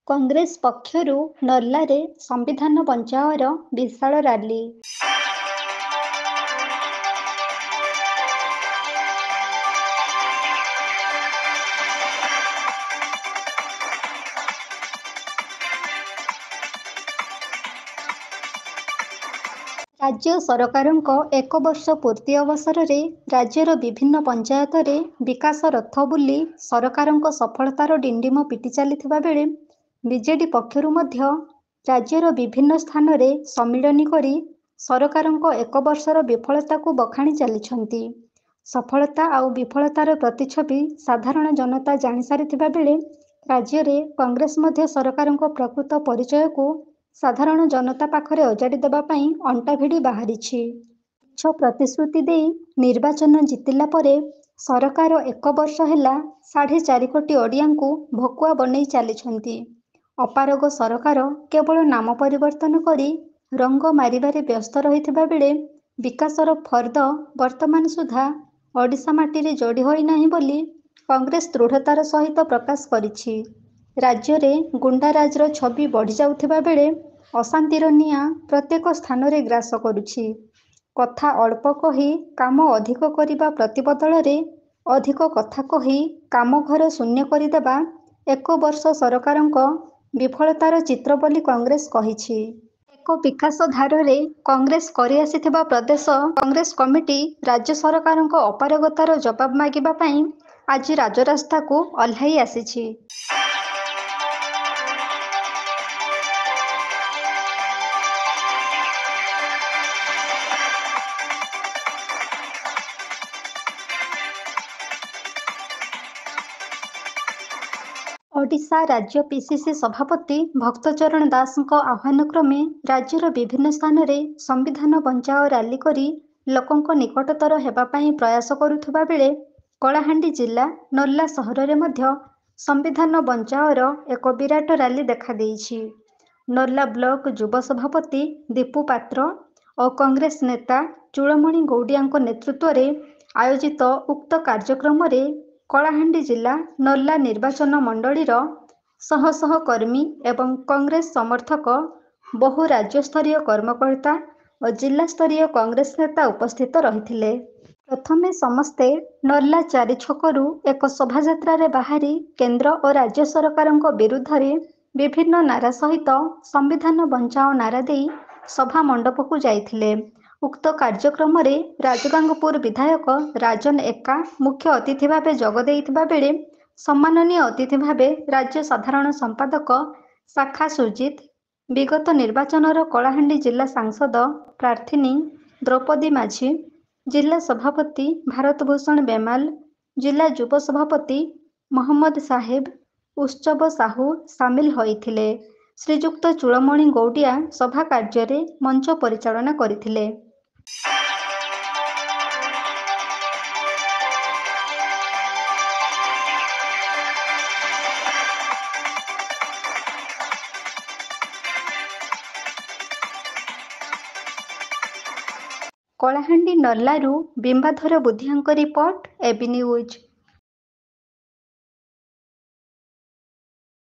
କଂଗ୍ରେସ ପକ୍ଷରୁ ନର୍ଲାରେ ସମ୍ବିଧାନ ବଞ୍ଚାଓର ବିଶାଳ ରାଲି। ରାଜ୍ୟ ସରକାରଙ୍କ 1 ବର୍ଷ ପୂର୍ତ୍ତି ଅବସରରେ ରାଜ୍ୟର ବିଭିନ୍ନ ପଞ୍ଚାୟତରେ ବିକାଶ ରଥ ବୁଲି ସରକାରଙ୍କ ସଫଳତାର ଡିଣ୍ଡିମ ପିଟି ଚାଲିଥିବା ବେଳେ ବିଜେଡି ପକ୍ଷରୁ ମଧ୍ୟ ରାଜ୍ୟର ବିଭିନ୍ନ ସ୍ଥାନରେ ସମ୍ମିଳନୀ କରି ସରକାରଙ୍କ 1 ବର୍ଷର ବିଫଳତାକୁ ବଖାଣି ଚାଲିଛନ୍ତି। ସଫଳତା ଆଉ ବିଫଳତାର ପ୍ରତିଛବି ସାଧାରଣ ଜନତା ଜାଣିସାରିଥିବା ବେଳେ ରାଜ୍ୟରେ କଂଗ୍ରେସ ମଧ୍ୟ ସରକାରଙ୍କ ପ୍ରକୃତ ପରିଚୟକୁ ସାଧାରଣ ଜନତା ପାଖରେ ଅଜାଡ଼ି ଦେବା ପାଇଁ ଅଣ୍ଟା ଭିଡ଼ି ବାହାରିଛି। ମିଛ ପ୍ରତିଶ୍ରୁତି ଦେଇ ନିର୍ବାଚନ ଜିତିଲା ପରେ ସରକାର 1 ବର୍ଷ ହେଲା 4.5 କୋଟି ଓଡ଼ିଆଙ୍କୁ ଭକୁଆ ବନେଇ ଚାଲିଛନ୍ତି। ଅପାରଗ ସରକାର କେବଳ ନାମ ପରିବର୍ତ୍ତନ କରି ରଙ୍ଗ ମାରିବାରେ ବ୍ୟସ୍ତ ରହିଥିବା ବେଳେ ବିକାଶର ଫର୍ଦ୍ଦ ବର୍ତ୍ତମାନ ସୁଦ୍ଧା ଓଡ଼ିଶା ମାଟିରେ ଯୋଡ଼ି ହୋଇନାହିଁ ବୋଲି କଂଗ୍ରେସ ଦୃଢ଼ତାର ସହିତ ପ୍ରକାଶ କରିଛି। ରାଜ୍ୟରେ ଗୁଣ୍ଡାରାଜର ଛବି ବଢ଼ିଯାଉଥିବା ବେଳେ ଅଶାନ୍ତିର ନିଆଁ ପ୍ରତ୍ୟେକ ସ୍ଥାନରେ ଗ୍ରାସ କରୁଛି। କଥା ଅଳ୍ପ କହି କାମ ଅଧିକ କରିବା ପ୍ରତିବଦଳରେ ଅଧିକ କଥା କହି କାମ ଘର ଶୂନ୍ୟ କରିଦେବା 1 ବର୍ଷ ସରକାରଙ୍କ ବିଫଳତାର ଚିତ୍ର ବୋଲି କଂଗ୍ରେସ କହିଛି। ଏକ ବିକାଶ ଧାରରେ କଂଗ୍ରେସ କରିଆସିଥିବା ପ୍ରଦେଶ କଂଗ୍ରେସ କମିଟି ରାଜ୍ୟ ସରକାରଙ୍କ ଅପାରଗତାର ଜବାବ ମାଗିବା ପାଇଁ ଆଜି ରାଜରାସ୍ତାକୁ ଓହ୍ଲାଇ ଆସିଛି। ଓଡ଼ିଶା ରାଜ୍ୟ ପିସିସି ସଭାପତି ଭକ୍ତଚରଣ ଦାସଙ୍କ ଆହ୍ୱାନକ୍ରମେ ରାଜ୍ୟର ବିଭିନ୍ନ ସ୍ଥାନରେ ସମ୍ବିଧାନ ବଞ୍ଚାଓ ରାଲି କରି ଲୋକଙ୍କ ନିକଟତର ହେବା ପାଇଁ ପ୍ରୟାସ କରୁଥିବା ବେଳେ କଳାହାଣ୍ଡି ଜିଲ୍ଲା ନର୍ଲା ସହରରେ ମଧ୍ୟ ସମ୍ବିଧାନ ବଞ୍ଚାଓର ଏକ ବିରାଟ ରାଲି ଦେଖାଦେଇଛି। ନର୍ଲା ବ୍ଲକ ଯୁବ ସଭାପତି ଦୀପୁ ପାତ୍ର ଓ କଂଗ୍ରେସ ନେତା ଚୂଳମଣି ଗୌଡ଼ିଆଙ୍କ ନେତୃତ୍ୱରେ ଆୟୋଜିତ ଉକ୍ତ କାର୍ଯ୍ୟକ୍ରମରେ କଳାହାଣ୍ଡି ଜିଲ୍ଲା ନର୍ଲା ନିର୍ବାଚନ ମଣ୍ଡଳୀର ଶହ ଶହ କର୍ମୀ ଏବଂ କଂଗ୍ରେସ ସମର୍ଥକ ବହୁ ରାଜ୍ୟସ୍ତରୀୟ କର୍ମକର୍ତ୍ତା ଓ ଜିଲ୍ଲାସ୍ତରୀୟ କଂଗ୍ରେସ ନେତା ଉପସ୍ଥିତ ରହିଥିଲେ। ପ୍ରଥମେ ସମସ୍ତେ ନର୍ଲା 4 ଛକରୁ ଏକ ଶୋଭାଯାତ୍ରାରେ ବାହାରି କେନ୍ଦ୍ର ଓ ରାଜ୍ୟ ସରକାରଙ୍କ ବିରୁଦ୍ଧରେ ବିଭିନ୍ନ ନାରା ସହିତ ସମ୍ବିଧାନ ବଞ୍ଚାଓ ନାରା ଦେଇ ସଭା ମଣ୍ଡପକୁ ଯାଇଥିଲେ। ଉକ୍ତ କାର୍ଯ୍ୟକ୍ରମରେ ରାଜଗାଙ୍ଗପୁର ବିଧାୟକ ରାଜନ ଏକା ମୁଖ୍ୟ ଅତିଥି ଭାବେ ଯୋଗ ଦେଇଥିବା ବେଳେ ସମ୍ମାନନୀୟ ଅତିଥି ଭାବେ ରାଜ୍ୟ ସାଧାରଣ ସମ୍ପାଦକ ଶାଖା ସୁଜିତ, ବିଗତ ନିର୍ବାଚନର କଳାହାଣ୍ଡି ଜିଲ୍ଲା ସାଂସଦ ପ୍ରାର୍ଥିନୀ ଦ୍ରୌପଦୀ ମାଝୀ, ଜିଲ୍ଲା ସଭାପତି ଭାରତ ଭୂଷଣ ବେମାଲ, ଜିଲ୍ଲା ଯୁବ ସଭାପତି ମହମ୍ମଦ ସାହେବ, ଉତ୍ସବ ସାହୁ ସାମିଲ ହୋଇଥିଲେ। ଶ୍ରୀଯୁକ୍ତ ଚୂଳମଣି ଗୌଡ଼ିଆ ସଭା କାର୍ଯ୍ୟରେ ମଞ୍ଚ ପରିଚାଳନା କରିଥିଲେ। କଳାହାଣ୍ଡି ନର୍ଲାରୁ ବିମ୍ବାଧର ବୁଦ୍ଧିଆଙ୍କ ରିପୋର୍ଟ, এবି ନ୍ୟୁଜ।